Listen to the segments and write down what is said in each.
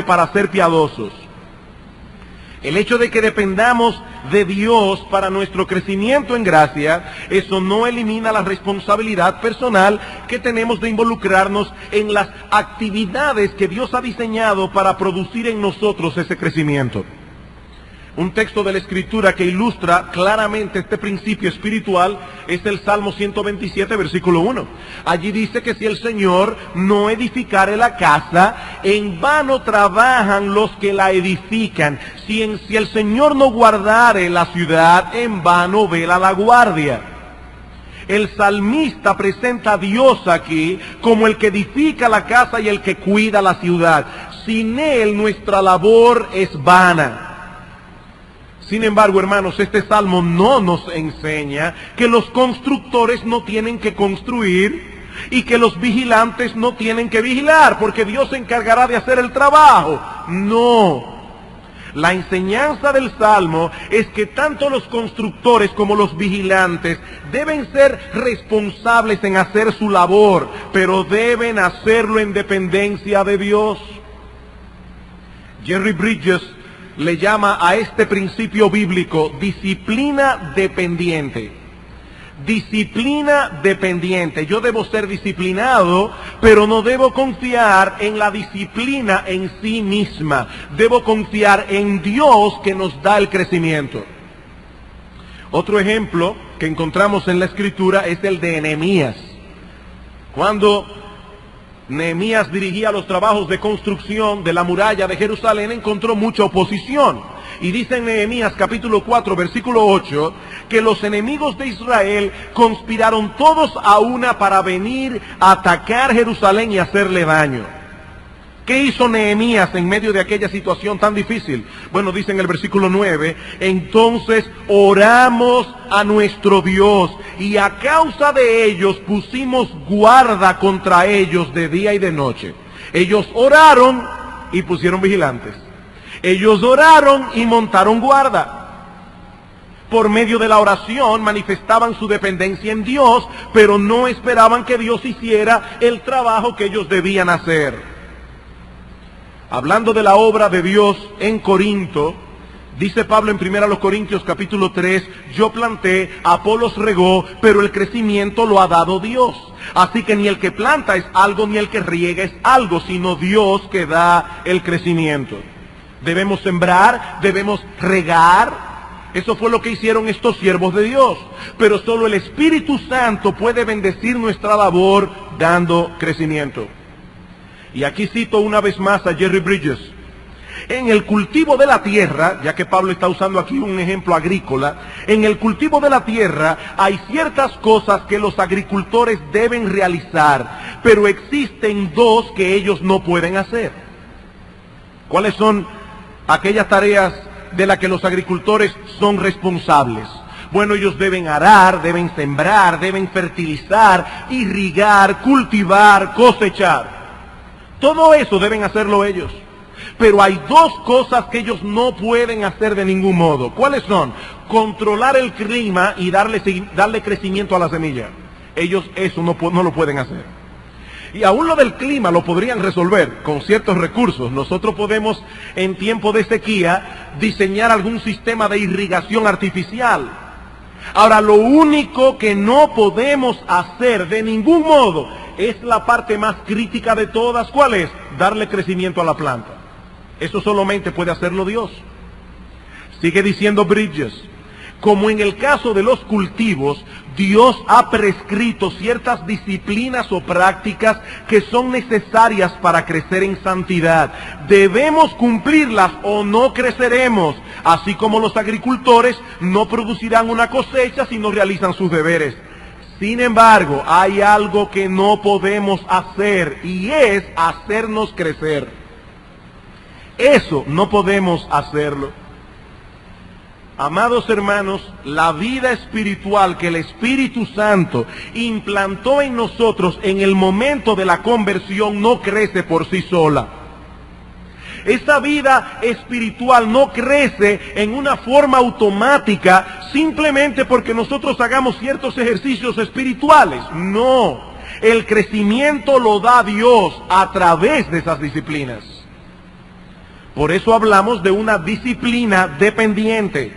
para ser piadosos. El hecho de que dependamos de Dios para nuestro crecimiento en gracia, eso no elimina la responsabilidad personal que tenemos de involucrarnos en las actividades que Dios ha diseñado para producir en nosotros ese crecimiento. Un texto de la Escritura que ilustra claramente este principio espiritual es el Salmo 127, versículo 1. Allí dice que si el Señor no edificare la casa, en vano trabajan los que la edifican. Si el Señor no guardare la ciudad, en vano vela la guardia. El salmista presenta a Dios aquí como el que edifica la casa y el que cuida la ciudad. Sin Él nuestra labor es vana. Sin embargo, hermanos, este salmo no nos enseña que los constructores no tienen que construir y que los vigilantes no tienen que vigilar, porque Dios se encargará de hacer el trabajo. No. La enseñanza del salmo es que tanto los constructores como los vigilantes deben ser responsables en hacer su labor, pero deben hacerlo en dependencia de Dios. Jerry Bridges le llama a este principio bíblico disciplina dependiente. Disciplina dependiente. Yo debo ser disciplinado, pero no debo confiar en la disciplina en sí misma. Debo confiar en Dios que nos da el crecimiento. Otro ejemplo que encontramos en la Escritura es el de Nehemías. Cuando Nehemías dirigía los trabajos de construcción de la muralla de Jerusalén, encontró mucha oposición. Y dice en Nehemías capítulo 4, versículo 8, que los enemigos de Israel conspiraron todos a una para venir a atacar Jerusalén y hacerle daño. ¿Qué hizo Nehemías en medio de aquella situación tan difícil? Bueno, dice en el versículo 9, entonces oramos a nuestro Dios y a causa de ellos pusimos guarda contra ellos de día y de noche. Ellos oraron y pusieron vigilantes. Ellos oraron y montaron guarda. Por medio de la oración manifestaban su dependencia en Dios, pero no esperaban que Dios hiciera el trabajo que ellos debían hacer. Hablando de la obra de Dios en Corinto, dice Pablo en 1 Corintios capítulo 3, yo planté, Apolos regó, pero el crecimiento lo ha dado Dios. Así que ni el que planta es algo, ni el que riega es algo, sino Dios que da el crecimiento. Debemos sembrar, debemos regar. Eso fue lo que hicieron estos siervos de Dios. Pero solo el Espíritu Santo puede bendecir nuestra labor dando crecimiento. Y aquí cito una vez más a Jerry Bridges. En el cultivo de la tierra, ya que Pablo está usando aquí un ejemplo agrícola, en el cultivo de la tierra hay ciertas cosas que los agricultores deben realizar, pero existen dos que ellos no pueden hacer. ¿Cuáles son aquellas tareas de las que los agricultores son responsables? Bueno, ellos deben arar, deben sembrar, deben fertilizar, irrigar, cultivar, cosechar. Todo eso deben hacerlo ellos. Pero hay dos cosas que ellos no pueden hacer de ningún modo. ¿Cuáles son? Controlar el clima y darle crecimiento a la semilla. Ellos eso no lo pueden hacer. Y aún lo del clima lo podrían resolver con ciertos recursos. Nosotros podemos en tiempo de sequía diseñar algún sistema de irrigación artificial. Ahora, lo único que no podemos hacer de ningún modo es la parte más crítica de todas. ¿Cuál es? Darle crecimiento a la planta. Eso solamente puede hacerlo Dios. Sigue diciendo Bridges, como en el caso de los cultivos, Dios ha prescrito ciertas disciplinas o prácticas que son necesarias para crecer en santidad. Debemos cumplirlas o no creceremos, así como los agricultores no producirán una cosecha si no realizan sus deberes. Sin embargo, hay algo que no podemos hacer y es hacernos crecer. Eso no podemos hacerlo. Amados hermanos, la vida espiritual que el Espíritu Santo implantó en nosotros en el momento de la conversión no crece por sí sola. Esa vida espiritual no crece en una forma automática simplemente porque nosotros hagamos ciertos ejercicios espirituales. No, el crecimiento lo da Dios a través de esas disciplinas. Por eso hablamos de una disciplina dependiente.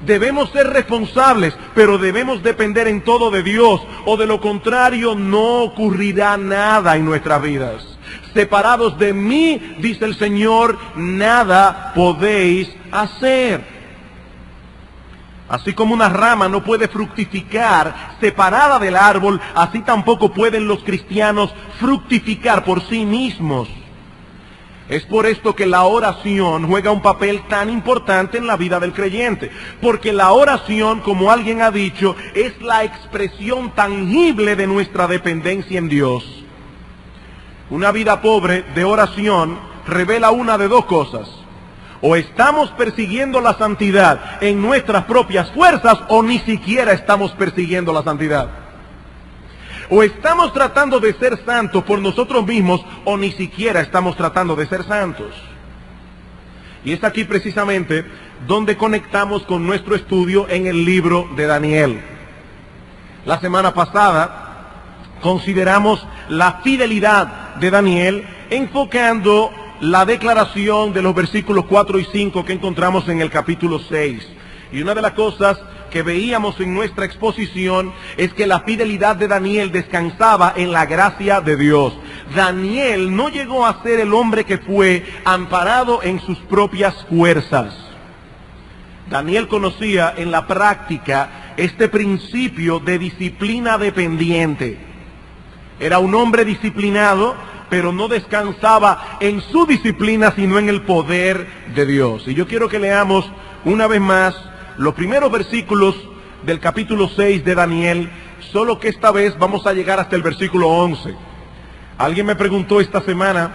Debemos ser responsables, pero debemos depender en todo de Dios, o de lo contrario no ocurrirá nada en nuestras vidas. Separados de mí, dice el Señor, nada podéis hacer. Así como una rama no puede fructificar separada del árbol, así tampoco pueden los cristianos fructificar por sí mismos. Es por esto que la oración juega un papel tan importante en la vida del creyente, porque la oración, como alguien ha dicho, es la expresión tangible de nuestra dependencia en Dios. Una vida pobre de oración revela una de dos cosas: o estamos persiguiendo la santidad en nuestras propias fuerzas, o ni siquiera estamos persiguiendo la santidad. O estamos tratando de ser santos por nosotros mismos, o ni siquiera estamos tratando de ser santos. Y es aquí precisamente donde conectamos con nuestro estudio en el libro de Daniel. La semana pasada consideramos la fidelidad de Daniel, enfocando la declaración de los versículos 4 y 5 que encontramos en el capítulo 6. Y una de las cosas que veíamos en nuestra exposición es que la fidelidad de Daniel descansaba en la gracia de Dios. Daniel no llegó a ser el hombre que fue amparado en sus propias fuerzas. Daniel conocía en la práctica este principio de disciplina dependiente. Era un hombre disciplinado, pero no descansaba en su disciplina, sino en el poder de Dios. Y yo quiero que leamos una vez más los primeros versículos del capítulo 6 de Daniel, solo que esta vez vamos a llegar hasta el versículo 11. Alguien me preguntó esta semana,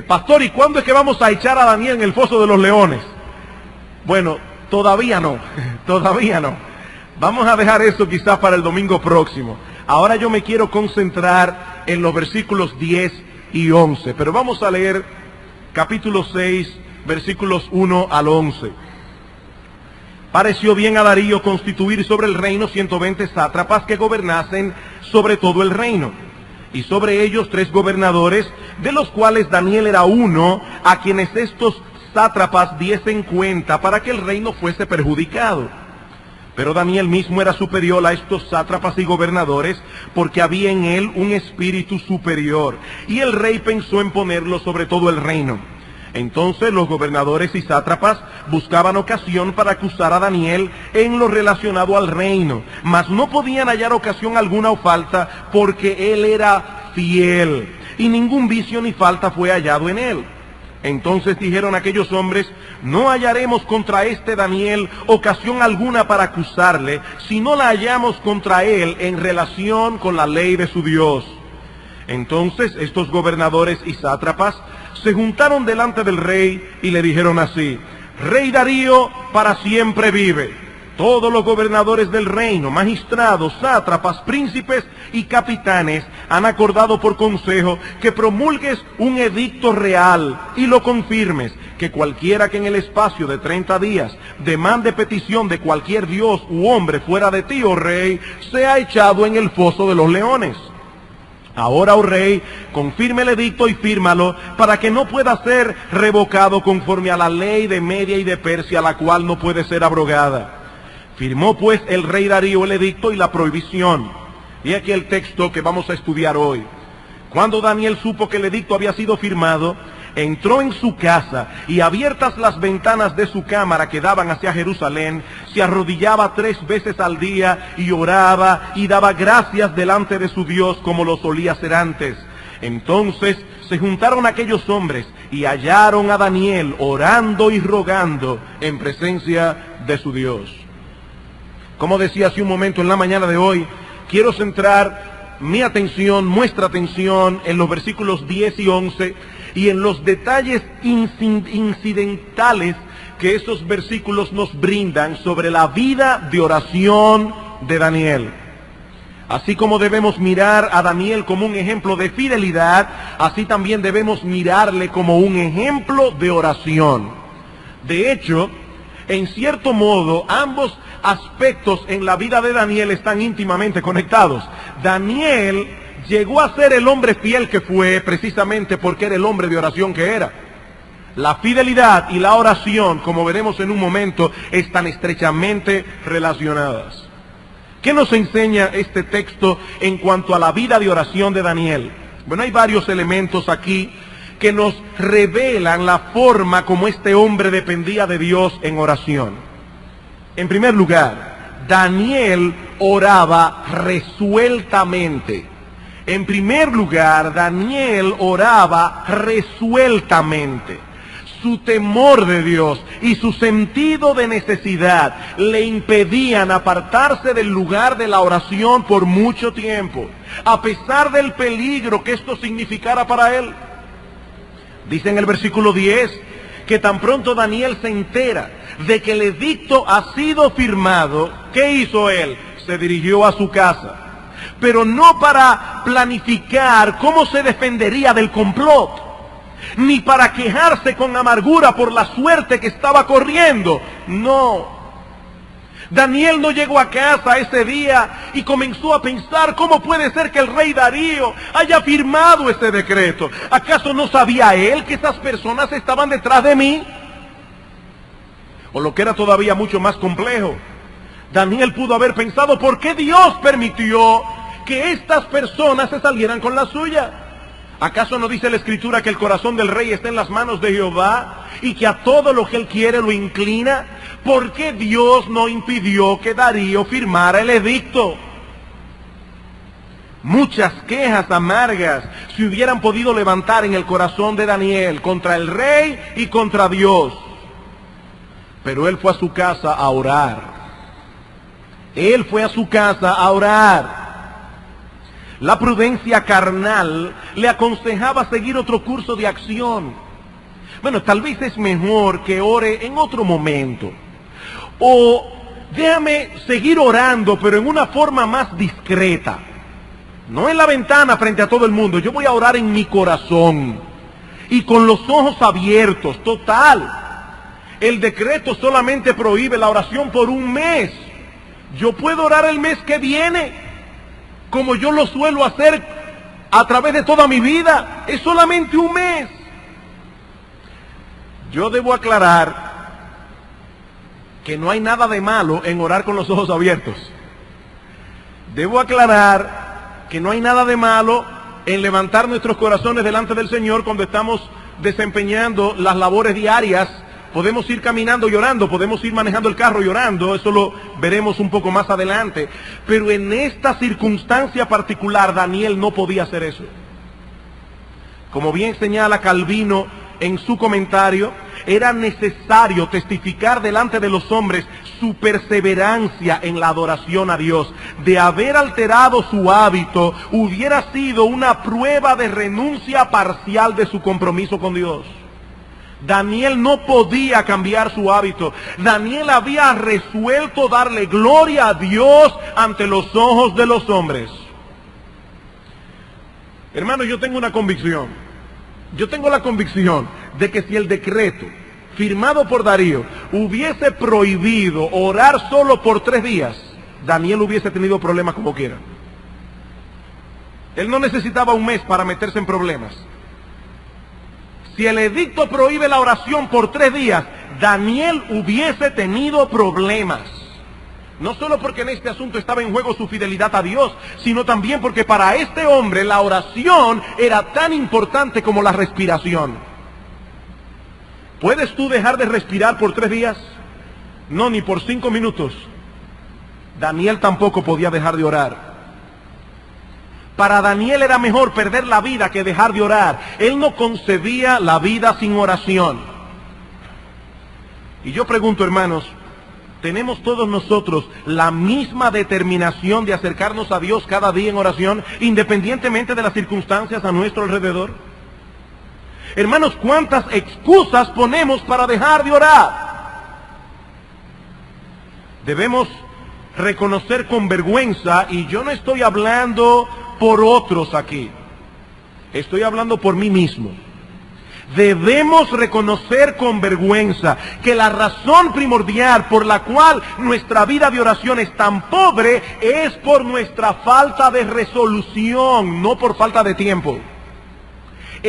pastor, ¿y cuándo es que vamos a echar a Daniel en el foso de los leones? Bueno, todavía no, todavía no. Vamos a dejar eso quizás para el domingo próximo. Ahora yo me quiero concentrar en los versículos 10 y 11, pero vamos a leer capítulo 6, versículos 1 al 11. Pareció bien a Darío constituir sobre el reino 120 sátrapas que gobernasen sobre todo el reino, y sobre ellos 3 gobernadores, de los cuales Daniel era uno, a quienes estos sátrapas diesen cuenta para que el reino fuese perjudicado. Pero Daniel mismo era superior a estos sátrapas y gobernadores, porque había en él un espíritu superior, y el rey pensó en ponerlo sobre todo el reino. Entonces los gobernadores y sátrapas buscaban ocasión para acusar a Daniel en lo relacionado al reino, mas no podían hallar ocasión alguna o falta, porque él era fiel, y ningún vicio ni falta fue hallado en él. Entonces dijeron aquellos hombres: no hallaremos contra este Daniel ocasión alguna para acusarle, si no la hallamos contra él en relación con la ley de su Dios. Entonces estos gobernadores y sátrapas se juntaron delante del rey y le dijeron así: Rey Darío, para siempre vive. Todos los gobernadores del reino, magistrados, sátrapas, príncipes y capitanes han acordado por consejo que promulgues un edicto real y lo confirmes, que cualquiera que en el espacio de 30 días demande petición de cualquier dios u hombre fuera de ti, oh rey, sea echado en el foso de los leones. Ahora, oh rey, confirme el edicto y fírmalo, para que no pueda ser revocado conforme a la ley de Media y de Persia, la cual no puede ser abrogada. Firmó pues el rey Darío el edicto y la prohibición. Y aquí el texto que vamos a estudiar hoy. Cuando Daniel supo que el edicto había sido firmado, entró en su casa, y abiertas las ventanas de su cámara que daban hacia Jerusalén, se arrodillaba 3 veces al día y oraba y daba gracias delante de su Dios, como lo solía hacer antes. Entonces se juntaron aquellos hombres y hallaron a Daniel orando y rogando en presencia de su Dios. Como decía hace un momento, en la mañana de hoy quiero centrar mi atención, nuestra atención, en los versículos 10 y 11 y en los detalles incidentales que esos versículos nos brindan sobre la vida de oración de Daniel. Así como debemos mirar a Daniel como un ejemplo de fidelidad, así también debemos mirarle como un ejemplo de oración. De hecho, en cierto modo, ambos aspectos en la vida de Daniel están íntimamente conectados. Daniel llegó a ser el hombre fiel que fue precisamente porque era el hombre de oración que era. La fidelidad y la oración, como veremos en un momento, están estrechamente relacionadas. ¿Qué nos enseña este texto en cuanto a la vida de oración de Daniel? Bueno, hay varios elementos aquí que nos revelan la forma como este hombre dependía de Dios en oración. En primer lugar, Daniel oraba resueltamente. En primer lugar, Daniel oraba resueltamente. Su temor de Dios y su sentido de necesidad le impedían apartarse del lugar de la oración por mucho tiempo, a pesar del peligro que esto significara para él. Dice en el versículo 10 que tan pronto Daniel se entera de que el edicto ha sido firmado, ¿qué hizo él? Se dirigió a su casa, pero no para planificar cómo se defendería del complot, ni para quejarse con amargura por la suerte que estaba corriendo. No. Daniel no llegó a casa ese día y comenzó a pensar cómo puede ser que el rey Darío haya firmado ese decreto. ¿Acaso no sabía él que esas personas estaban detrás de mí? O lo que era todavía mucho más complejo, Daniel pudo haber pensado, ¿por qué Dios permitió que estas personas se salieran con la suya? ¿Acaso no dice la Escritura que el corazón del rey está en las manos de Jehová y que a todo lo que él quiere lo inclina? ¿Por qué Dios no impidió que Darío firmara el edicto? Muchas quejas amargas se hubieran podido levantar en el corazón de Daniel contra el rey y contra Dios. Pero él fue a su casa a orar. Él fue a su casa a orar. La prudencia carnal le aconsejaba seguir otro curso de acción. Bueno, tal vez es mejor que ore en otro momento. O déjame seguir orando, pero en una forma más discreta. No en la ventana frente a todo el mundo. Yo voy a orar en mi corazón y con los ojos abiertos. Total, el decreto solamente prohíbe la oración por un mes. Yo puedo orar el mes que viene, como yo lo suelo hacer a través de toda mi vida. Es solamente un mes. Yo debo aclarar que no hay nada de malo en orar con los ojos abiertos. Debo aclarar que no hay nada de malo en levantar nuestros corazones delante del Señor cuando estamos desempeñando las labores diarias. Podemos ir caminando llorando, podemos ir manejando el carro llorando, eso lo veremos un poco más adelante. Pero en esta circunstancia particular, Daniel no podía hacer eso. Como bien señala Calvino en su comentario, era necesario testificar delante de los hombres su perseverancia en la adoración a Dios. De haber alterado su hábito, hubiera sido una prueba de renuncia parcial de su compromiso con Dios. Daniel no podía cambiar su hábito. Daniel había resuelto darle gloria a Dios ante los ojos de los hombres. Hermanos, yo tengo una convicción. Yo tengo la convicción de que si el decreto firmado por Darío hubiese prohibido orar solo por 3 días, Daniel hubiese tenido problemas como quiera. Él no necesitaba un mes para meterse en problemas. Si el edicto prohíbe la oración por 3 días, Daniel hubiese tenido problemas. No solo porque en este asunto estaba en juego su fidelidad a Dios, sino también porque para este hombre la oración era tan importante como la respiración. ¿Puedes tú dejar de respirar por 3 días? No, ni por 5 minutos. Daniel tampoco podía dejar de orar. Para Daniel era mejor perder la vida que dejar de orar. Él no concebía la vida sin oración. Y yo pregunto, hermanos, ¿tenemos todos nosotros la misma determinación de acercarnos a Dios cada día en oración, independientemente de las circunstancias a nuestro alrededor? Hermanos, ¿cuántas excusas ponemos para dejar de orar? Debemos reconocer con vergüenza, y yo no estoy hablando por otros aquí, estoy hablando por mí mismo. Debemos reconocer con vergüenza que la razón primordial por la cual nuestra vida de oración es tan pobre es por nuestra falta de resolución, no por falta de tiempo.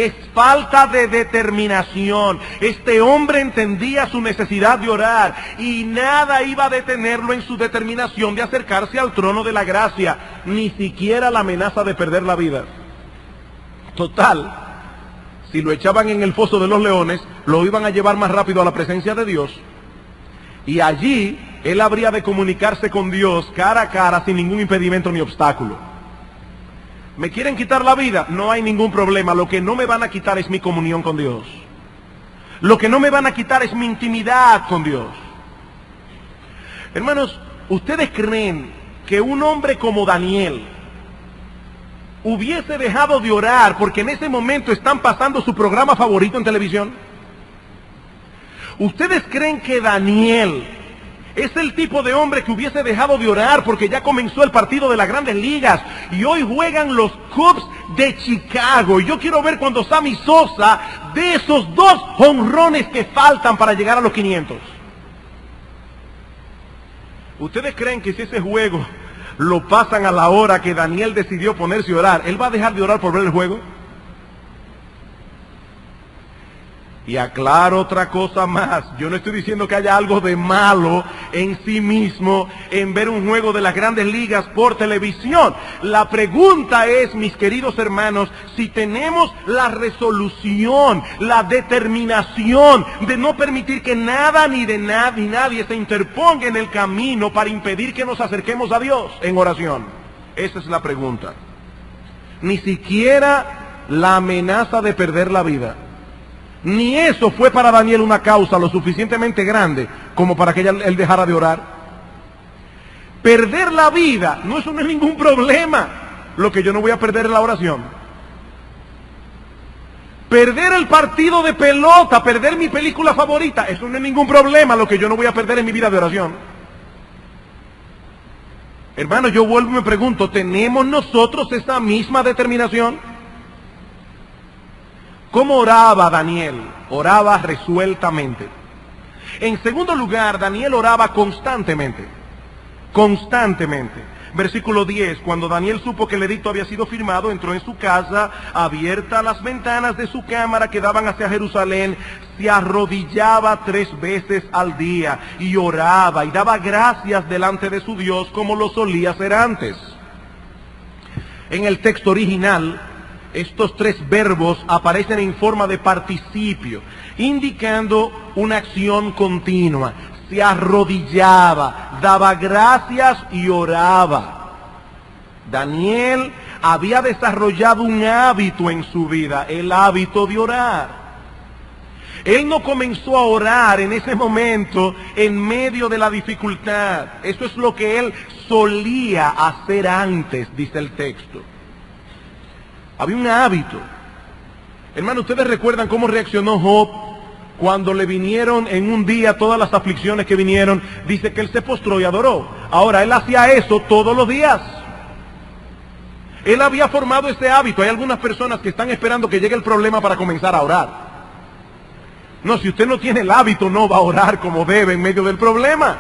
es falta de determinación. Este hombre entendía su necesidad de orar y nada iba a detenerlo en su determinación de acercarse al trono de la gracia, ni siquiera la amenaza de perder la vida. Total, si lo echaban en el foso de los leones, lo iban a llevar más rápido a la presencia de Dios, y allí él habría de comunicarse con Dios cara a cara sin ningún impedimento ni obstáculo. ¿Me quieren quitar la vida? No hay ningún problema. Lo que no me van a quitar es mi comunión con Dios. Lo que no me van a quitar es mi intimidad con Dios. Hermanos, ¿ustedes creen que un hombre como Daniel hubiese dejado de orar porque en ese momento están pasando su programa favorito en televisión? ¿Ustedes creen que Daniel es el tipo de hombre que hubiese dejado de orar porque ya comenzó el partido de las Grandes Ligas y hoy juegan los Cubs de Chicago? Y yo quiero ver cuando Sammy Sosa dé esos 2 jonrones que faltan para llegar a los 500. ¿Ustedes creen que si ese juego lo pasan a la hora que Daniel decidió ponerse a orar, él va a dejar de orar por ver el juego? Y aclaro otra cosa más, yo no estoy diciendo que haya algo de malo en sí mismo en ver un juego de las Grandes Ligas por televisión. La pregunta es, mis queridos hermanos, si tenemos la resolución, la determinación de no permitir que nada ni nadie se interponga en el camino para impedir que nos acerquemos a Dios en oración. Esa es la pregunta. Ni siquiera la amenaza de perder la vida. Ni eso fue para Daniel una causa lo suficientemente grande como para que él dejara de orar. Perder la vida, eso no es ningún problema. Lo que yo no voy a perder es la oración. Perder el partido de pelota, perder mi película favorita, eso no es ningún problema. Lo que yo no voy a perder es mi vida de oración. Hermano, yo vuelvo y me pregunto, ¿tenemos nosotros esa misma determinación? ¿Cómo oraba Daniel? Oraba resueltamente. En segundo lugar, Daniel oraba constantemente. Constantemente. Versículo 10, cuando Daniel supo que el edicto había sido firmado, entró en su casa, abiertas las ventanas de su cámara que daban hacia Jerusalén, se arrodillaba 3 veces al día y oraba y daba gracias delante de su Dios como lo solía hacer antes. En el texto original, estos 3 verbos aparecen en forma de participio, indicando una acción continua. Se arrodillaba, daba gracias y oraba. Daniel había desarrollado un hábito en su vida, el hábito de orar. Él no comenzó a orar en ese momento en medio de la dificultad. Eso es lo que él solía hacer antes, dice el texto. Había un hábito. Hermano, ¿ustedes recuerdan cómo reaccionó Job cuando le vinieron en un día todas las aflicciones que vinieron? Dice que él se postró y adoró. Ahora, él hacía eso todos los días. Él había formado ese hábito. Hay algunas personas que están esperando que llegue el problema para comenzar a orar. No, si usted no tiene el hábito, no va a orar como debe en medio del problema.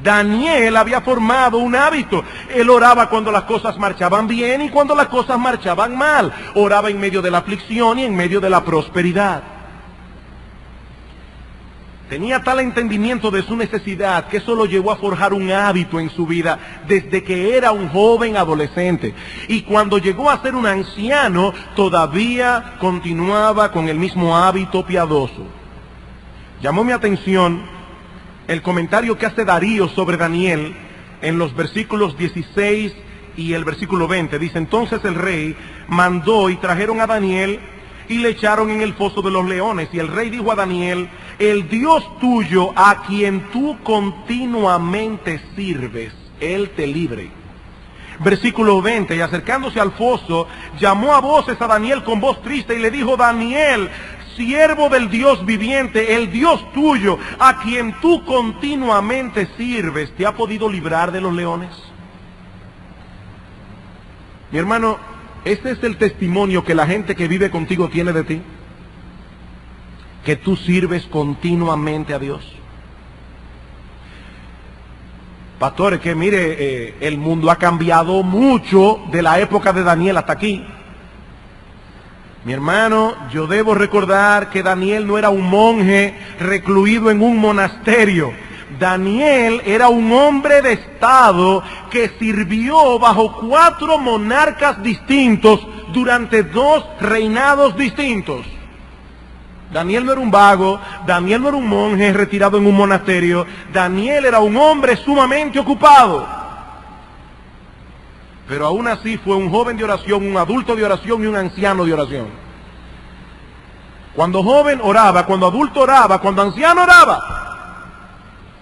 Daniel había formado un hábito. Él oraba cuando las cosas marchaban bien y cuando las cosas marchaban mal. Oraba en medio de la aflicción y en medio de la prosperidad. Tenía tal entendimiento de su necesidad que eso lo llevó a forjar un hábito en su vida desde que era un joven adolescente. Y cuando llegó a ser un anciano, todavía continuaba con el mismo hábito piadoso. Llamó mi atención el comentario que hace Darío sobre Daniel en los versículos 16 y el versículo 20. Dice, entonces el rey mandó y trajeron a Daniel y le echaron en el foso de los leones. Y el rey dijo a Daniel, el Dios tuyo a quien tú continuamente sirves, Él te libre. Versículo 20, y acercándose al foso, llamó a voces a Daniel con voz triste y le dijo, Daniel, siervo del Dios viviente, el Dios tuyo, a quien tú continuamente sirves, ¿te ha podido librar de los leones? Mi hermano, ese es el testimonio que la gente que vive contigo tiene de ti. Que tú sirves continuamente a Dios. Pastores, que mire, el mundo ha cambiado mucho de la época de Daniel hasta aquí. Mi hermano, yo debo recordar que Daniel no era un monje recluido en un monasterio. Daniel era un hombre de estado que sirvió bajo 4 monarcas distintos durante 2 reinados distintos. Daniel no era un vago, Daniel no era un monje retirado en un monasterio, Daniel era un hombre sumamente ocupado. Pero aún así fue un joven de oración, un adulto de oración y un anciano de oración. Cuando joven oraba, cuando adulto oraba, cuando anciano oraba.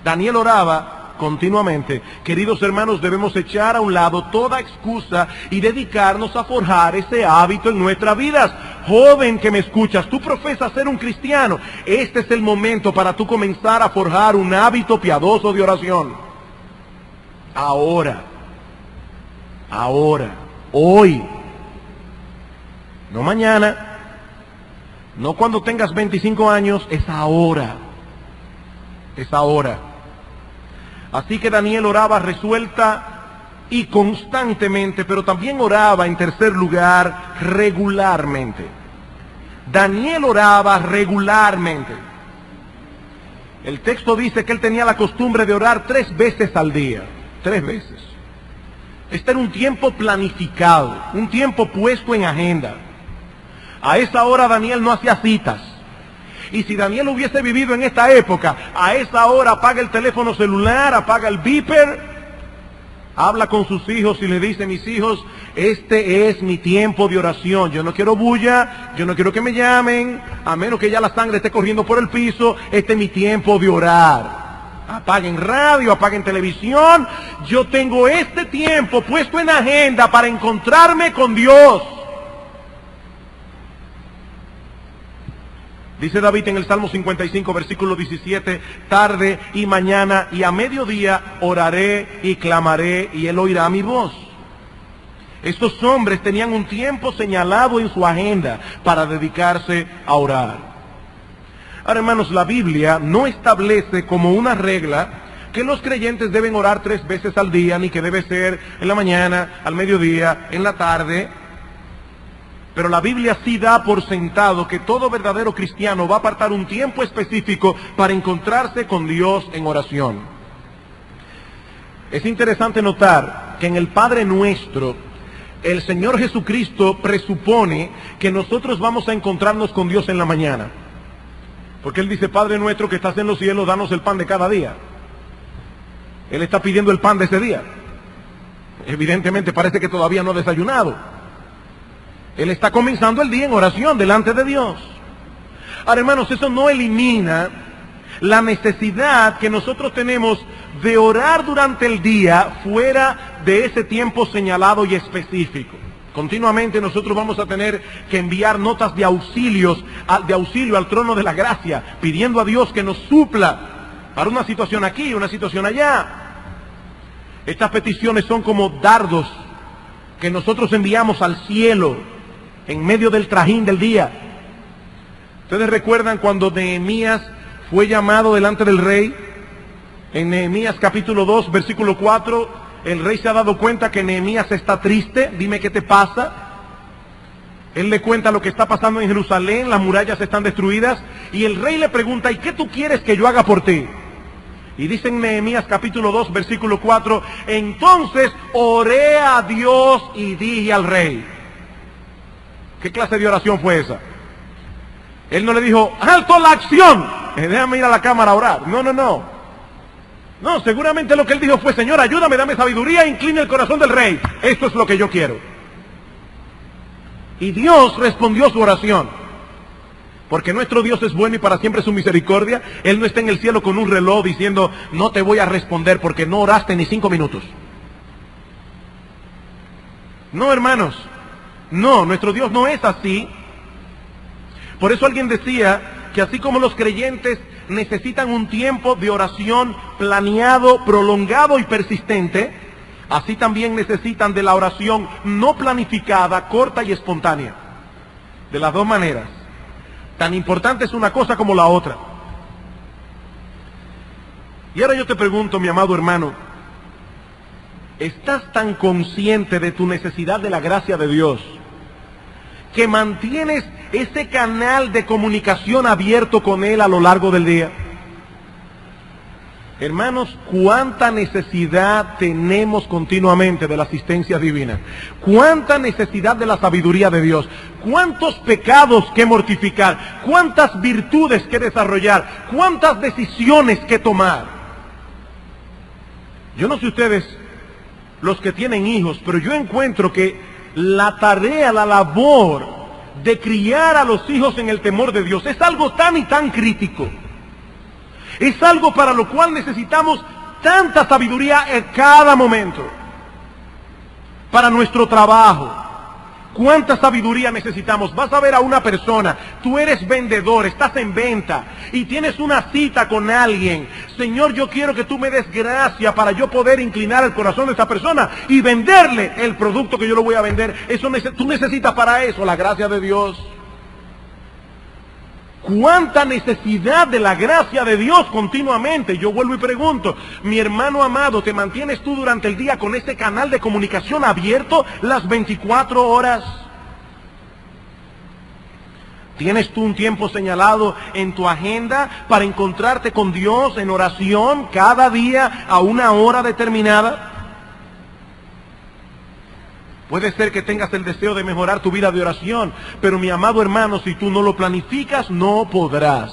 Daniel oraba continuamente. Queridos hermanos, debemos echar a un lado toda excusa y dedicarnos a forjar ese hábito en nuestras vidas. Joven que me escuchas, tú profesas ser un cristiano. Este es el momento para tú comenzar a forjar un hábito piadoso de oración. Ahora, hoy, no mañana, no cuando tengas 25 años, es ahora. Es ahora. Así que Daniel oraba resuelta y constantemente, pero también oraba en tercer lugar regularmente. Daniel oraba regularmente. El texto dice que él tenía la costumbre de orar 3 veces al día. 3 veces. Este era un tiempo planificado, un tiempo puesto en agenda. A esa hora Daniel no hacía citas. Y si Daniel hubiese vivido en esta época, a esa hora apaga el teléfono celular, apaga el beeper, habla con sus hijos y le dice: mis hijos, este es mi tiempo de oración. Yo no quiero bulla, yo no quiero que me llamen, a menos que ya la sangre esté corriendo por el piso. Este es mi tiempo de orar. Apaguen radio, apaguen televisión. Yo tengo este tiempo puesto en agenda para encontrarme con Dios. Dice David en el Salmo 55, versículo 17, tarde y mañana y a mediodía oraré y clamaré y Él oirá mi voz. Estos hombres tenían un tiempo señalado en su agenda para dedicarse a orar. Ahora, hermanos, la Biblia no establece como una regla que los creyentes deben orar 3 veces al día, ni que debe ser en la mañana, al mediodía, en la tarde. Pero la Biblia sí da por sentado que todo verdadero cristiano va a apartar un tiempo específico para encontrarse con Dios en oración. Es interesante notar que en el Padre Nuestro, el Señor Jesucristo presupone que nosotros vamos a encontrarnos con Dios en la mañana. Porque Él dice: Padre nuestro que estás en los cielos, danos el pan de cada día. Él está pidiendo el pan de ese día. Evidentemente parece que todavía no ha desayunado. Él está comenzando el día en oración delante de Dios. Ahora, hermanos, eso no elimina la necesidad que nosotros tenemos de orar durante el día fuera de ese tiempo señalado y específico. Continuamente nosotros vamos a tener que enviar notas de auxilio al trono de la gracia, pidiendo a Dios que nos supla para una situación aquí, una situación allá. Estas peticiones son como dardos que nosotros enviamos al cielo en medio del trajín del día. ¿Ustedes recuerdan cuando Nehemías fue llamado delante del rey? En Nehemías capítulo 2, versículo 4, el rey se ha dado cuenta que Nehemías está triste. Dime qué te pasa. Él le cuenta lo que está pasando en Jerusalén, las murallas están destruidas, y el rey le pregunta: ¿y qué tú quieres que yo haga por ti? Y dice en Nehemías capítulo 2, versículo 4, entonces oré a Dios y dije al rey. ¿Qué clase de oración fue esa? Él no le dijo: ¡alto la acción! Déjame ir a la cámara a orar. No, seguramente lo que él dijo fue: Señor, ayúdame, dame sabiduría, inclina el corazón del rey. Esto es lo que yo quiero. Y Dios respondió su oración. Porque nuestro Dios es bueno y para siempre su misericordia. Él no está en el cielo con un reloj diciendo: no te voy a responder porque no oraste ni 5 minutos. No, hermanos. No, nuestro Dios no es así. Por eso alguien decía que así como los creyentes necesitan un tiempo de oración planeado, prolongado y persistente, así también necesitan de la oración no planificada, corta y espontánea. De las dos maneras. Tan importante es una cosa como la otra. Y ahora yo te pregunto, mi amado hermano, ¿estás tan consciente de tu necesidad de la gracia de Dios que mantienes ese canal de comunicación abierto con Él a lo largo del día? Hermanos, cuánta necesidad tenemos continuamente de la asistencia divina, cuánta necesidad de la sabiduría de Dios, cuántos pecados que mortificar, cuántas virtudes que desarrollar, cuántas decisiones que tomar. Yo no sé ustedes, los que tienen hijos, pero yo encuentro que la tarea, la labor de criar a los hijos en el temor de Dios es algo tan y tan crítico. Es algo para lo cual necesitamos tanta sabiduría en cada momento. Para nuestro trabajo, ¿cuánta sabiduría necesitamos? Vas a ver a una persona, tú eres vendedor, estás en venta y tienes una cita con alguien. Señor, yo quiero que tú me des gracia para yo poder inclinar el corazón de esa persona y venderle el producto que yo le voy a vender. Tú necesitas para eso la gracia de Dios. Cuánta necesidad de la gracia de Dios continuamente. Yo vuelvo y pregunto, mi hermano amado, ¿te mantienes tú durante el día con este canal de comunicación abierto las 24 horas? ¿Tienes tú un tiempo señalado en tu agenda para encontrarte con Dios en oración cada día a una hora determinada? Puede ser que tengas el deseo de mejorar tu vida de oración, pero mi amado hermano, si tú no lo planificas, no podrás.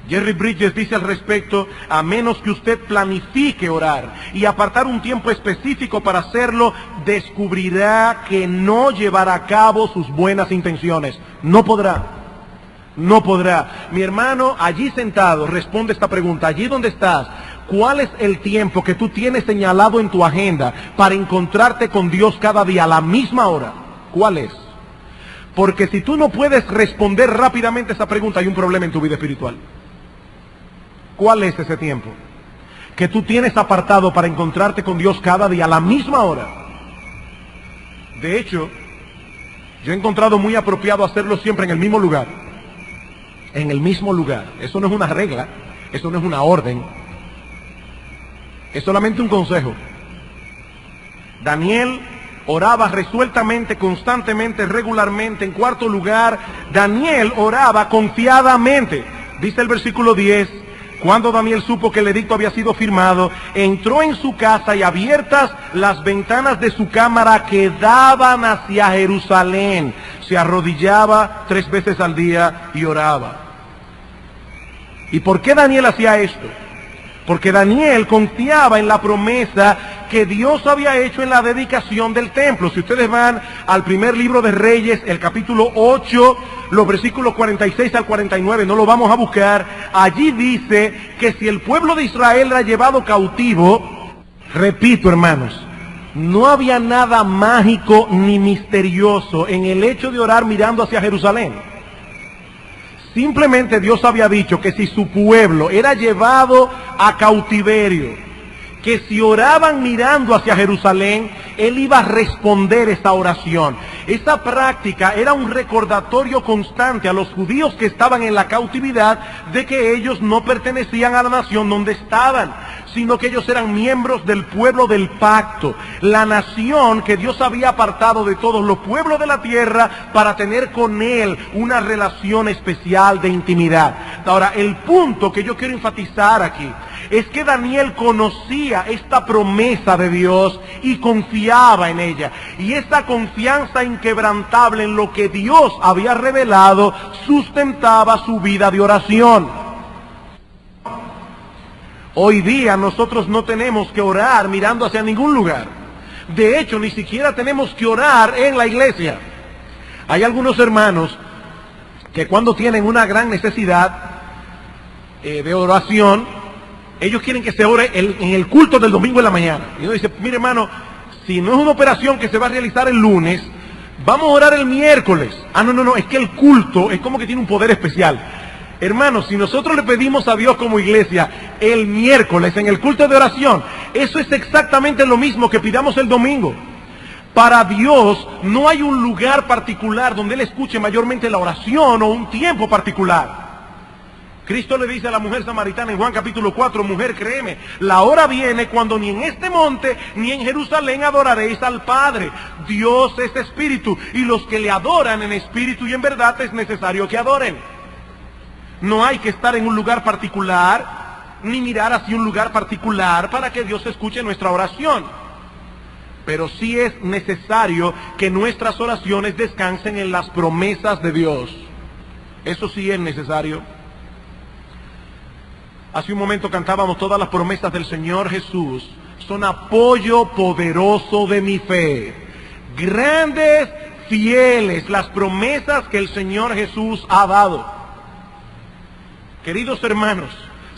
Jerry Bridges dice al respecto, a menos que usted planifique orar y apartar un tiempo específico para hacerlo, descubrirá que no llevará a cabo sus buenas intenciones. No podrá. No podrá. Mi hermano, allí sentado, responde esta pregunta. Allí donde estás, ¿cuál es el tiempo que tú tienes señalado en tu agenda para encontrarte con Dios cada día a la misma hora? ¿Cuál es? Porque si tú no puedes responder rápidamente esa pregunta, hay un problema en tu vida espiritual. ¿Cuál es ese tiempo que tú tienes apartado para encontrarte con Dios cada día a la misma hora? De hecho, yo he encontrado muy apropiado hacerlo siempre en el mismo lugar. En el mismo lugar. Eso no es una regla, eso no es una orden. Es solamente un consejo. Daniel oraba resueltamente, constantemente, regularmente. En cuarto lugar, Daniel oraba confiadamente. Dice el versículo 10, cuando Daniel supo que el edicto había sido firmado, entró en su casa y abiertas las ventanas de su cámara que daban hacia Jerusalén, se arrodillaba 3 veces al día y oraba. ¿Y por qué Daniel hacía esto? Porque Daniel confiaba en la promesa que Dios había hecho en la dedicación del templo. Si ustedes van al primer libro de Reyes, el capítulo 8, los versículos 46 al 49, no lo vamos a buscar. Allí dice que si el pueblo de Israel era llevado cautivo, repito hermanos, no había nada mágico ni misterioso en el hecho de orar mirando hacia Jerusalén. Simplemente Dios había dicho que si su pueblo era llevado a cautiverio, que si oraban mirando hacia Jerusalén, Él iba a responder esa oración. Esa práctica era un recordatorio constante a los judíos que estaban en la cautividad de que ellos no pertenecían a la nación donde estaban, sino que ellos eran miembros del pueblo del pacto, la nación que Dios había apartado de todos los pueblos de la tierra para tener con Él una relación especial de intimidad. Ahora, el punto que yo quiero enfatizar aquí es que Daniel conocía esta promesa de Dios y confiaba en ella. Y esa confianza inquebrantable en lo que Dios había revelado sustentaba su vida de oración. Hoy día nosotros no tenemos que orar mirando hacia ningún lugar. De hecho, ni siquiera tenemos que orar en la iglesia. Hay algunos hermanos que cuando tienen una gran necesidad de oración, ellos quieren que se ore en el culto del domingo en la mañana. Y uno dice, mire hermano, si no es una operación que se va a realizar el lunes, vamos a orar el miércoles. Ah, no, es que el culto es como que tiene un poder especial. Hermanos, si nosotros le pedimos a Dios como iglesia el miércoles en el culto de oración, eso es exactamente lo mismo que pidamos el domingo. Para Dios no hay un lugar particular donde Él escuche mayormente la oración o un tiempo particular. Cristo le dice a la mujer samaritana en Juan capítulo 4, mujer, créeme, la hora viene cuando ni en este monte ni en Jerusalén adoraréis al Padre. Dios es espíritu y los que le adoran en espíritu y en verdad es necesario que adoren. No hay que estar en un lugar particular ni mirar hacia un lugar particular para que Dios escuche nuestra oración. Pero sí es necesario que nuestras oraciones descansen en las promesas de Dios. Eso sí es necesario. Hace un momento cantábamos todas las promesas del Señor Jesús. Son apoyo poderoso de mi fe. Grandes, fieles, las promesas que el Señor Jesús ha dado. Queridos hermanos,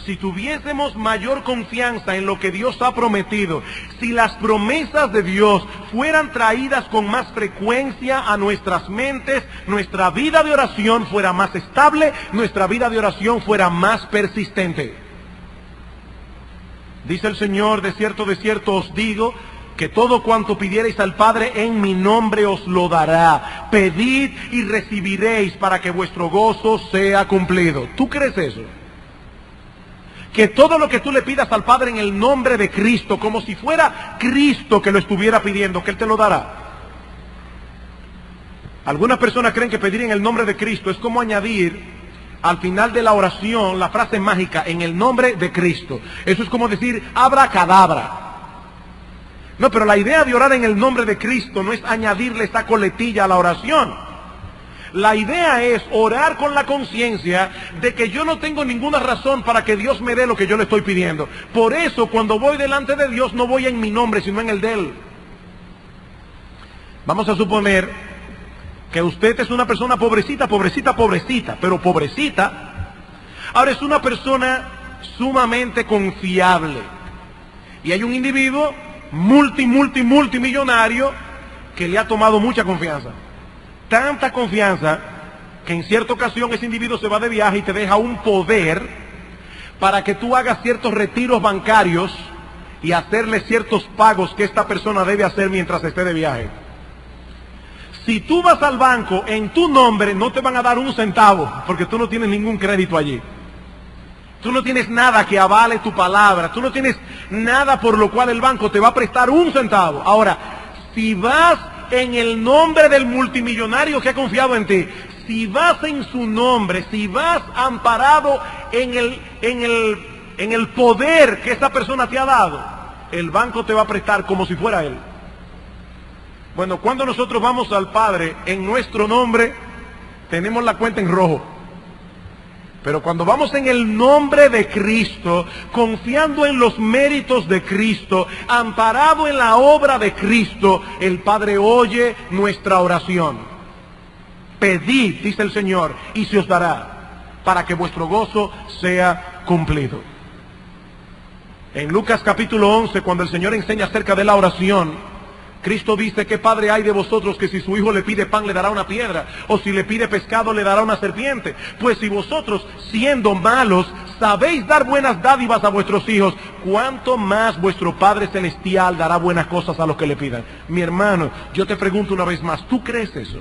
si tuviésemos mayor confianza en lo que Dios ha prometido, si las promesas de Dios fueran traídas con más frecuencia a nuestras mentes, nuestra vida de oración fuera más estable, nuestra vida de oración fuera más persistente. Dice el Señor, de cierto os digo, que todo cuanto pidiereis al Padre en mi nombre os lo dará. Pedid y recibiréis para que vuestro gozo sea cumplido. ¿Tú crees eso? Que todo lo que tú le pidas al Padre en el nombre de Cristo, como si fuera Cristo que lo estuviera pidiendo, que Él te lo dará. Algunas personas creen que pedir en el nombre de Cristo es como añadir al final de la oración la frase mágica, en el nombre de Cristo. Eso es como decir abracadabra. No, pero la idea de orar en el nombre de Cristo no es añadirle esta coletilla a la oración. La idea es orar con la conciencia de que yo no tengo ninguna razón para que Dios me dé lo que yo le estoy pidiendo. Por eso, cuando voy delante de Dios, no voy en mi nombre, sino en el de Él. Vamos a suponer que usted es una persona pobrecita, pero pobrecita. Ahora es una persona sumamente confiable. Y hay un individuo multimillonario que le ha tomado mucha confianza. Tanta confianza que en cierta ocasión ese individuo se va de viaje y te deja un poder para que tú hagas ciertos retiros bancarios y hacerle ciertos pagos que esta persona debe hacer mientras esté de viaje. Si tú vas al banco en tu nombre, no te van a dar un centavo, porque tú no tienes ningún crédito allí. Tú no tienes nada que avale tu palabra, tú no tienes nada por lo cual el banco te va a prestar un centavo. Ahora, si vas en el nombre del multimillonario que ha confiado en ti, si vas en su nombre, si vas amparado en el poder que esa persona te ha dado, el banco te va a prestar como si fuera él. Bueno, cuando nosotros vamos al Padre en nuestro nombre, tenemos la cuenta en rojo. Pero cuando vamos en el nombre de Cristo, confiando en los méritos de Cristo, amparado en la obra de Cristo, el Padre oye nuestra oración. Pedid, dice el Señor, y se os dará, para que vuestro gozo sea cumplido. En Lucas capítulo 11, cuando el Señor enseña acerca de la oración, Cristo dice: ¿qué padre hay de vosotros que si su hijo le pide pan le dará una piedra? O si le pide pescado le dará una serpiente. Pues si vosotros, siendo malos, sabéis dar buenas dádivas a vuestros hijos, ¿cuánto más vuestro Padre Celestial dará buenas cosas a los que le pidan? Mi hermano, yo te pregunto una vez más, ¿tú crees eso?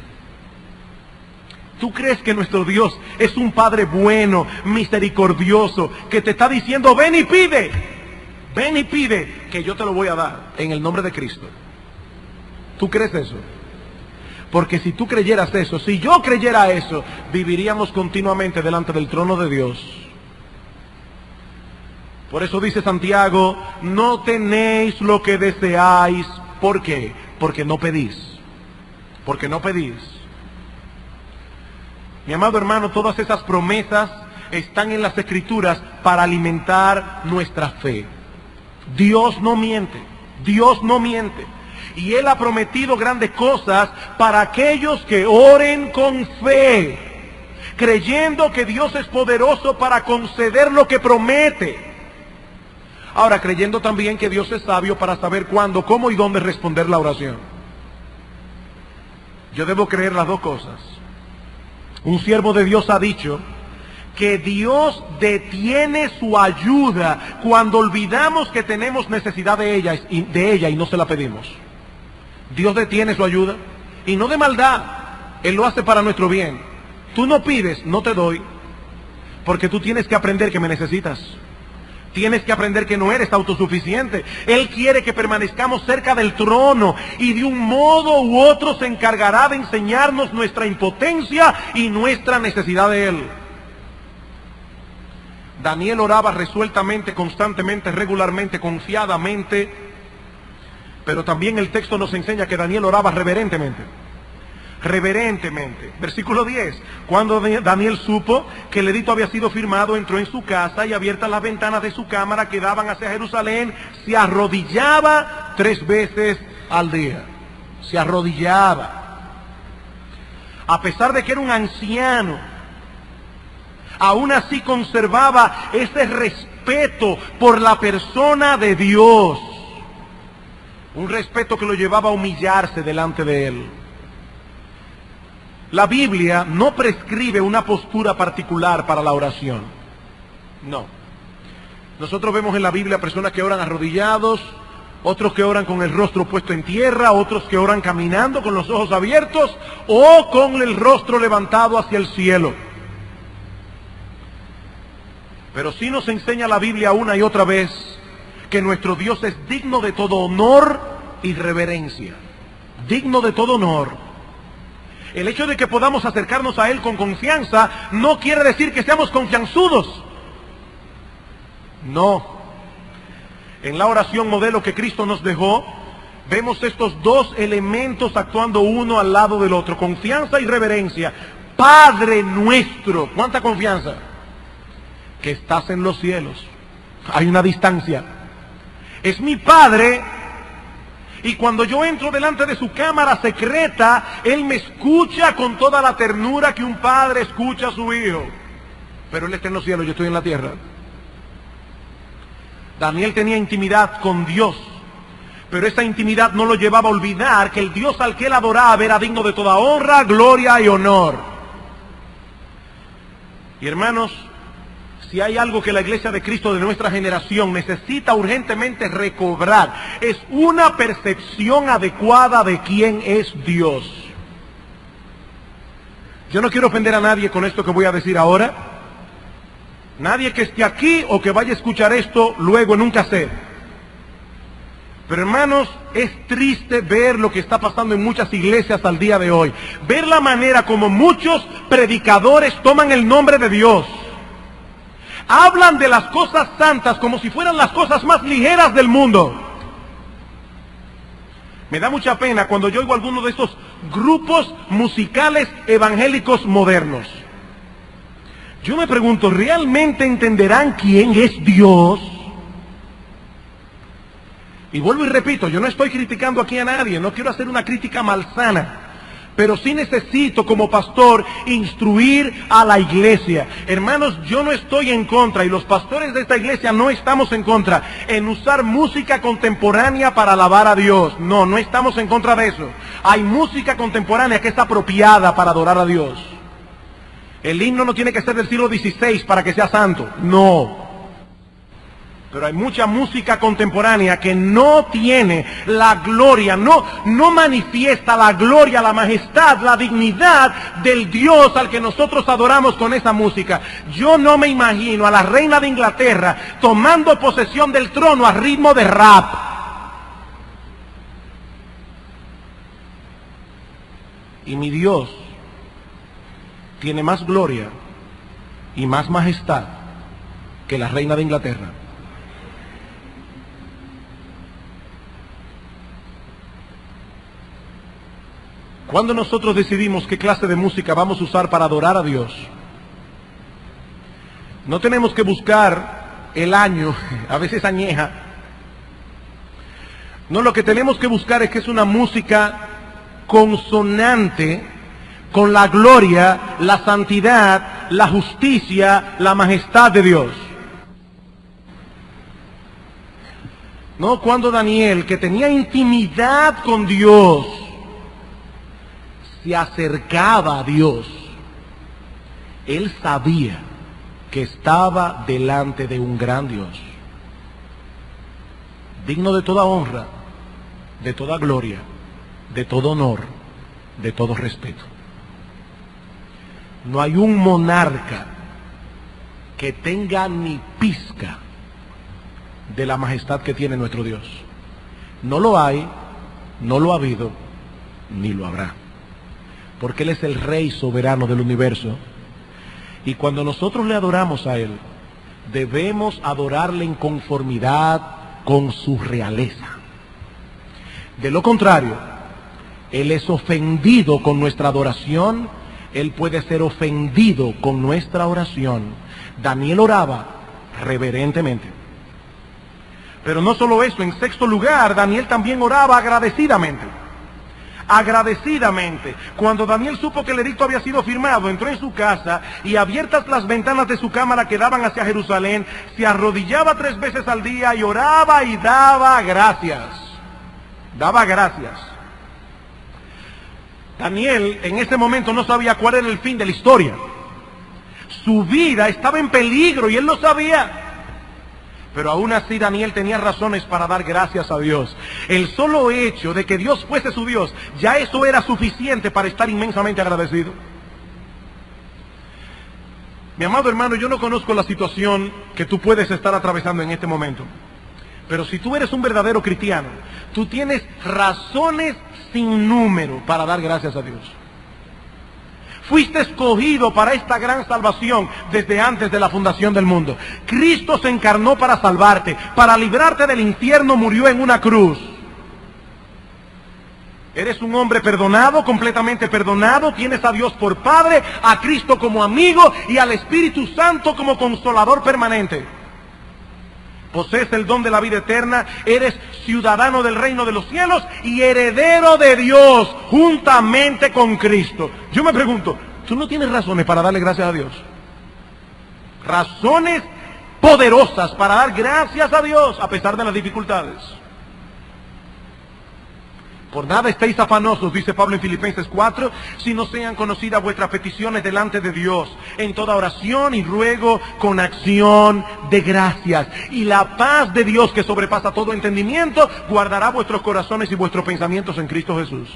¿Tú crees que nuestro Dios es un Padre bueno, misericordioso, que te está diciendo: ven y pide, que yo te lo voy a dar en el nombre de Cristo? ¿Tú crees eso? Porque si tú creyeras eso, si yo creyera eso, viviríamos continuamente delante del trono de Dios. Por eso dice Santiago: no tenéis lo que deseáis. ¿Por qué? Porque no pedís. Porque no pedís. Mi amado hermano, todas esas promesas están en las Escrituras para alimentar nuestra fe. Dios no miente. Dios no miente. Y Él ha prometido grandes cosas para aquellos que oren con fe, creyendo que Dios es poderoso para conceder lo que promete. Ahora, creyendo también que Dios es sabio para saber cuándo, cómo y dónde responder la oración. Yo debo creer las dos cosas. Un siervo de Dios ha dicho que Dios detiene su ayuda cuando olvidamos que tenemos necesidad de ella y no se la pedimos. Dios detiene su ayuda, y no de maldad. Él lo hace para nuestro bien. Tú no pides, no te doy. Porque tú tienes que aprender que me necesitas. Tienes que aprender que no eres autosuficiente. Él quiere que permanezcamos cerca del trono y de un modo u otro se encargará de enseñarnos nuestra impotencia y nuestra necesidad de Él. Daniel oraba resueltamente, constantemente, regularmente, confiadamente, pero también el texto nos enseña que Daniel oraba reverentemente. Reverentemente. Versículo 10. Cuando Daniel supo que el edicto había sido firmado, entró en su casa y abiertas las ventanas de su cámara que daban hacia Jerusalén, se arrodillaba 3 veces al día. Se arrodillaba. A pesar de que era un anciano, aún así conservaba ese respeto por la persona de Dios. Un respeto que lo llevaba a humillarse delante de Él. La Biblia no prescribe una postura particular para la oración. No. Nosotros vemos en la Biblia personas que oran arrodillados, otros que oran con el rostro puesto en tierra, otros que oran caminando con los ojos abiertos o con el rostro levantado hacia el cielo. Pero sí nos enseña la Biblia una y otra vez que nuestro Dios es digno de todo honor y reverencia. Digno de todo honor. El hecho de que podamos acercarnos a Él con confianza no quiere decir que seamos confianzudos. No. En la oración modelo que Cristo nos dejó, vemos estos 2 elementos actuando uno al lado del otro. Confianza y reverencia. Padre nuestro. ¿Cuánta confianza? Que estás en los cielos. Hay una distancia. Es mi Padre. Y cuando yo entro delante de su cámara secreta, Él me escucha con toda la ternura que un padre escucha a su hijo. Pero Él está en los cielos, yo estoy en la tierra. Daniel tenía intimidad con Dios, pero esa intimidad no lo llevaba a olvidar que el Dios al que él adoraba era digno de toda honra, gloria y honor. Y hermanos, si hay algo que la iglesia de Cristo de nuestra generación necesita urgentemente recobrar, es una percepción adecuada de quién es Dios. Yo no quiero ofender a nadie con esto que voy a decir ahora. Nadie que esté aquí o que vaya a escuchar esto luego en un cassette. Pero hermanos, es triste ver lo que está pasando en muchas iglesias al día de hoy. Ver la manera como muchos predicadores toman el nombre de Dios. Hablan de las cosas santas como si fueran las cosas más ligeras del mundo. Me da mucha pena cuando yo oigo alguno de estos grupos musicales evangélicos modernos. Yo me pregunto, ¿realmente entenderán quién es Dios? Y vuelvo y repito, yo no estoy criticando aquí a nadie, no quiero hacer una crítica malsana. Pero sí necesito como pastor instruir a la iglesia. Hermanos, yo no estoy en contra, y los pastores de esta iglesia no estamos en contra, en usar música contemporánea para alabar a Dios. No, no estamos en contra de eso. Hay música contemporánea que es apropiada para adorar a Dios. El himno no tiene que ser del siglo XVI para que sea santo. No. Pero hay mucha música contemporánea que no tiene la gloria, no manifiesta la gloria, la majestad, la dignidad del Dios al que nosotros adoramos con esa música. Yo no me imagino a la reina de Inglaterra tomando posesión del trono a ritmo de rap. Y mi Dios tiene más gloria y más majestad que la reina de Inglaterra. Cuando nosotros decidimos qué clase de música vamos a usar para adorar a Dios, no tenemos que buscar el año, a veces añeja. No, lo que tenemos que buscar es que es una música consonante con la gloria, la santidad, la justicia, la majestad de Dios. No, cuando Daniel, que tenía intimidad con Dios, se acercaba a Dios, él sabía que estaba delante de un gran Dios, digno de toda honra, de toda gloria, de todo honor, de todo respeto. No hay un monarca que tenga ni pizca de la majestad que tiene nuestro Dios. No lo hay, no lo ha habido, ni lo habrá. Porque Él es el Rey soberano del universo. Y cuando nosotros le adoramos a Él, debemos adorarle en conformidad con su realeza. De lo contrario, Él es ofendido con nuestra adoración, Él puede ser ofendido con nuestra oración. Daniel oraba reverentemente. Pero no solo eso, en sexto lugar, Daniel también oraba agradecidamente. Agradecidamente. Cuando Daniel supo que el edicto había sido firmado, entró en su casa y, abiertas las ventanas de su cámara que daban hacia Jerusalén, se arrodillaba 3 veces al día y oraba y daba gracias. Daba gracias. Daniel en ese momento no sabía cuál era el fin de la historia. Su vida estaba en peligro y él lo sabía. Pero aún así Daniel tenía razones para dar gracias a Dios. El solo hecho de que Dios fuese su Dios, ya eso era suficiente para estar inmensamente agradecido. Mi amado hermano, yo no conozco la situación que tú puedes estar atravesando en este momento. Pero si tú eres un verdadero cristiano, tú tienes razones sin número para dar gracias a Dios. Fuiste escogido para esta gran salvación desde antes de la fundación del mundo. Cristo se encarnó para salvarte, para librarte del infierno, murió en una cruz. Eres un hombre perdonado, completamente perdonado, tienes a Dios por Padre, a Cristo como amigo y al Espíritu Santo como consolador permanente. Posees el don de la vida eterna, eres ciudadano del reino de los cielos y heredero de Dios juntamente con Cristo. Yo me pregunto, ¿tú no tienes razones para darle gracias a Dios? Razones poderosas para dar gracias a Dios a pesar de las dificultades. Por nada estéis afanosos, dice Pablo en Filipenses 4, si no sean conocidas vuestras peticiones delante de Dios, en toda oración y ruego con acción de gracias. Y la paz de Dios, que sobrepasa todo entendimiento, guardará vuestros corazones y vuestros pensamientos en Cristo Jesús.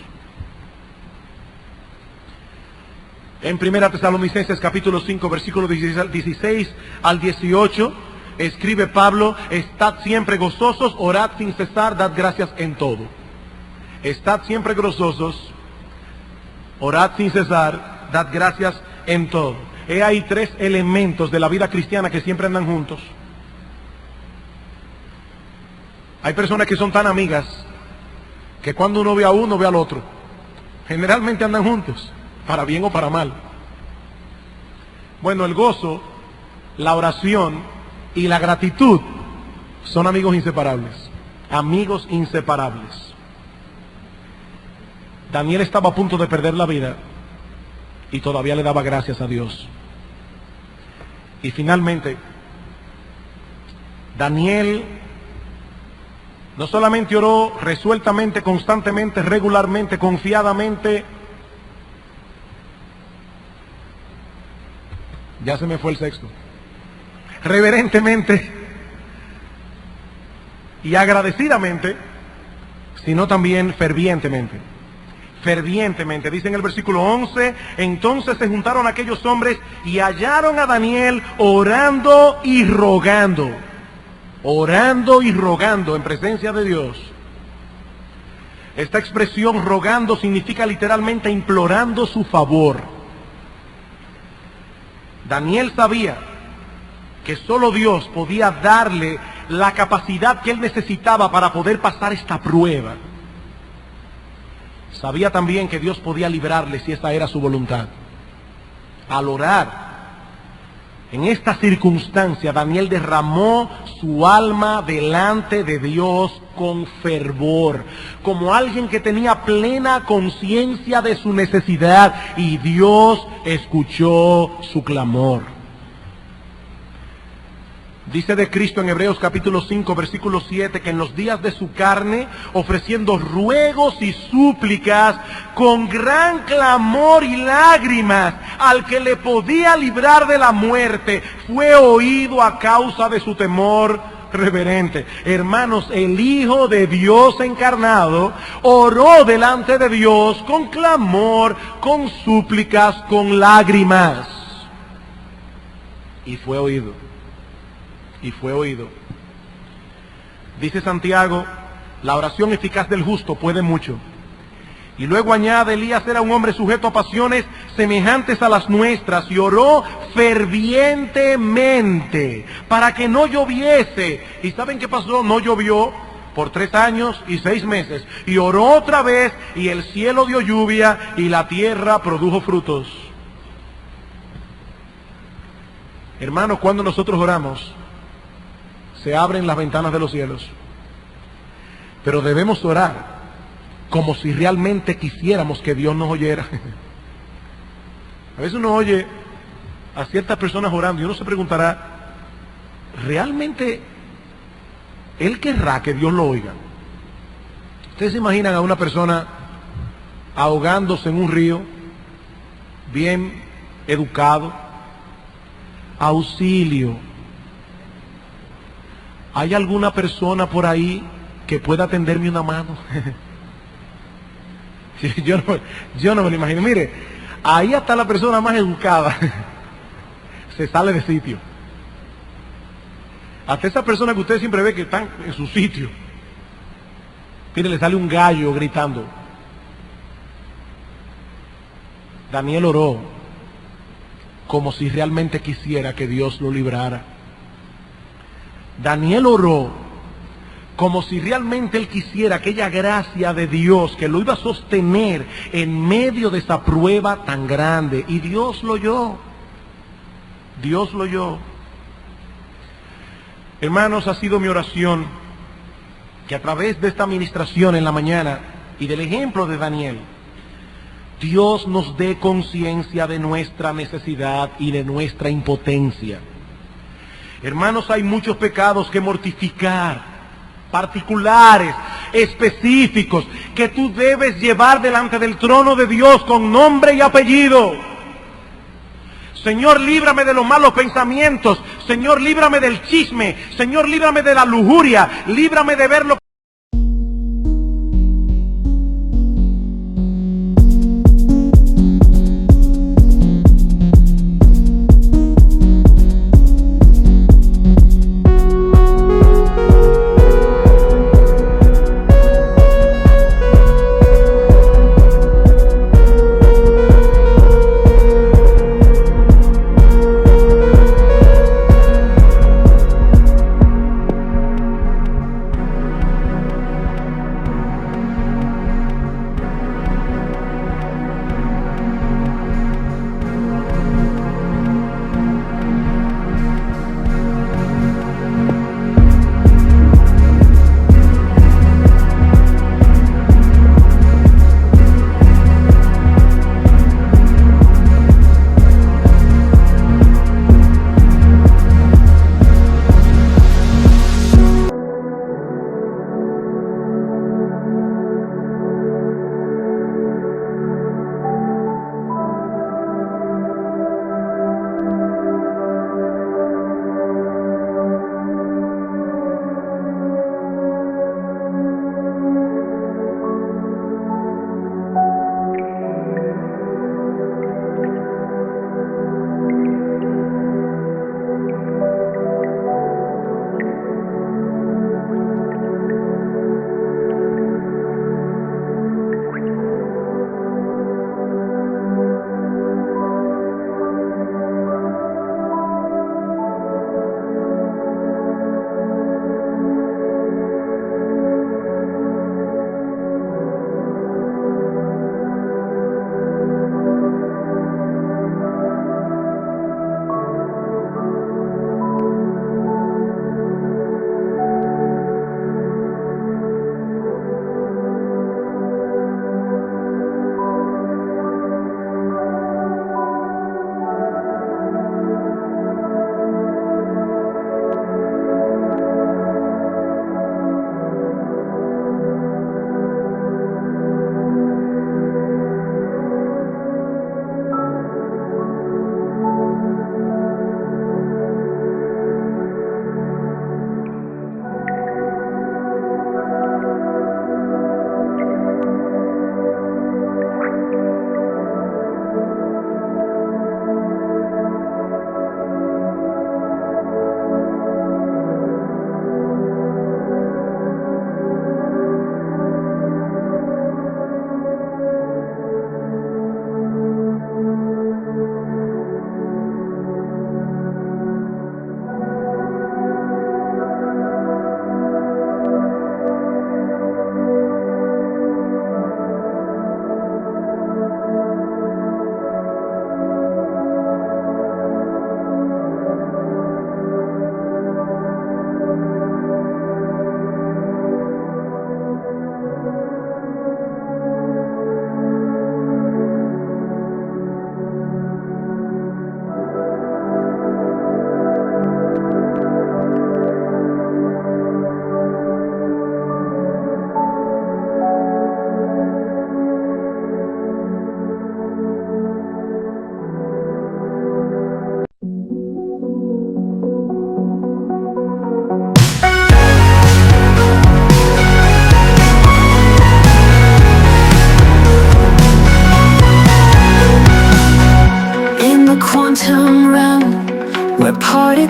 En 1 Tesalonicenses capítulo 5, versículos 16 al 18, escribe Pablo, estad siempre gozosos, orad sin cesar, dad gracias en todo. Estad siempre gozosos, orad sin cesar, dad gracias en todo. He ahí 3 elementos de la vida cristiana que siempre andan juntos. Hay personas que son tan amigas que cuando uno ve a uno, ve al otro. Generalmente andan juntos, para bien o para mal. Bueno, el gozo, la oración y la gratitud son amigos inseparables. Amigos inseparables. Daniel estaba a punto de perder la vida y todavía le daba gracias a Dios. Y finalmente, Daniel no solamente oró resueltamente, constantemente, regularmente, confiadamente. Ya se me fue el sexto. Reverentemente y agradecidamente, sino también fervientemente. Fervientemente, dice en el versículo 11, entonces se juntaron aquellos hombres y hallaron a Daniel orando y rogando en presencia de Dios. Esta expresión rogando significa literalmente implorando su favor. Daniel sabía que solo Dios podía darle la capacidad que él necesitaba para poder pasar esta prueba. Sabía también que Dios podía librarle si esa era su voluntad. Al orar, en esta circunstancia, Daniel derramó su alma delante de Dios con fervor, como alguien que tenía plena conciencia de su necesidad, y Dios escuchó su clamor. Dice de Cristo en Hebreos capítulo 5, versículo 7, que en los días de su carne, ofreciendo ruegos y súplicas, con gran clamor y lágrimas, al que le podía librar de la muerte, fue oído a causa de su temor reverente. Hermanos, el Hijo de Dios encarnado oró delante de Dios con clamor, con súplicas, con lágrimas. y fue oído. Y fue oído. Dice Santiago, la oración eficaz del justo puede mucho. Y luego añade, Elías era un hombre sujeto a pasiones semejantes a las nuestras y oró fervientemente para que no lloviese. ¿Y saben qué pasó? No llovió por 3 años y 6 meses. Y oró otra vez y el cielo dio lluvia y la tierra produjo frutos. Hermanos, cuando nosotros oramos, se abren las ventanas de los cielos. Pero debemos orar como si realmente quisiéramos que Dios nos oyera. A veces uno oye a ciertas personas orando y uno se preguntará, ¿realmente Él querrá que Dios lo oiga? Ustedes se imaginan a una persona ahogándose en un río, bien educado, auxilio. ¿Hay alguna persona por ahí que pueda tenderme una mano? Yo no me lo imagino. Mire, ahí está la persona más educada. Se sale de sitio. Hasta esa persona que usted siempre ve que están en su sitio. Mire, le sale un gallo gritando. Daniel oró como si realmente quisiera que Dios lo librara. Daniel oró como si realmente él quisiera aquella gracia de Dios que lo iba a sostener en medio de esa prueba tan grande. Y Dios lo oyó. Dios lo oyó. Hermanos, ha sido mi oración que a través de esta administración en la mañana y del ejemplo de Daniel, Dios nos dé conciencia de nuestra necesidad y de nuestra impotencia. Hermanos, hay muchos pecados que mortificar, particulares, específicos, que tú debes llevar delante del trono de Dios con nombre y apellido. Señor, líbrame de los malos pensamientos. Señor, líbrame del chisme. Señor, líbrame de la lujuria. Líbrame de ver lo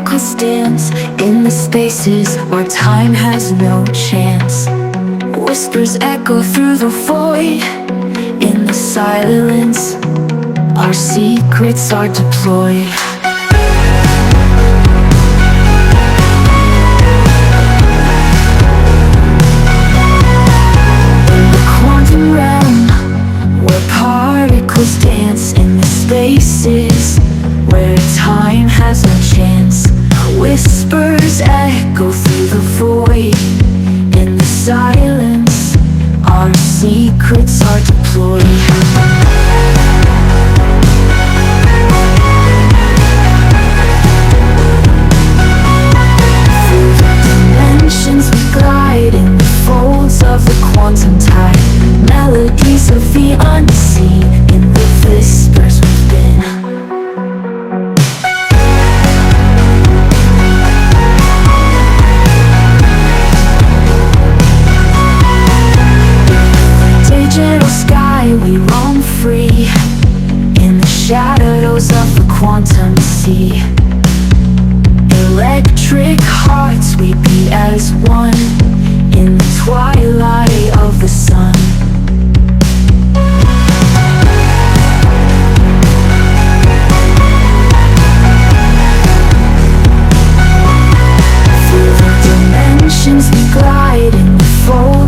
particles dance in the spaces where time has no chance. Whispers echo through the void. In the silence, our secrets are deployed. In the quantum realm, where particles dance in the spaces where time has no chance. Whispers echo through the void. In the silence, our secrets are deployed. In the folds of the quantum tide, melodies of the unseen in the whispers within. Digital sky, we roam free in the shadows of the quantum sea. Electric hearts, we beat as one in the twilight of the sun.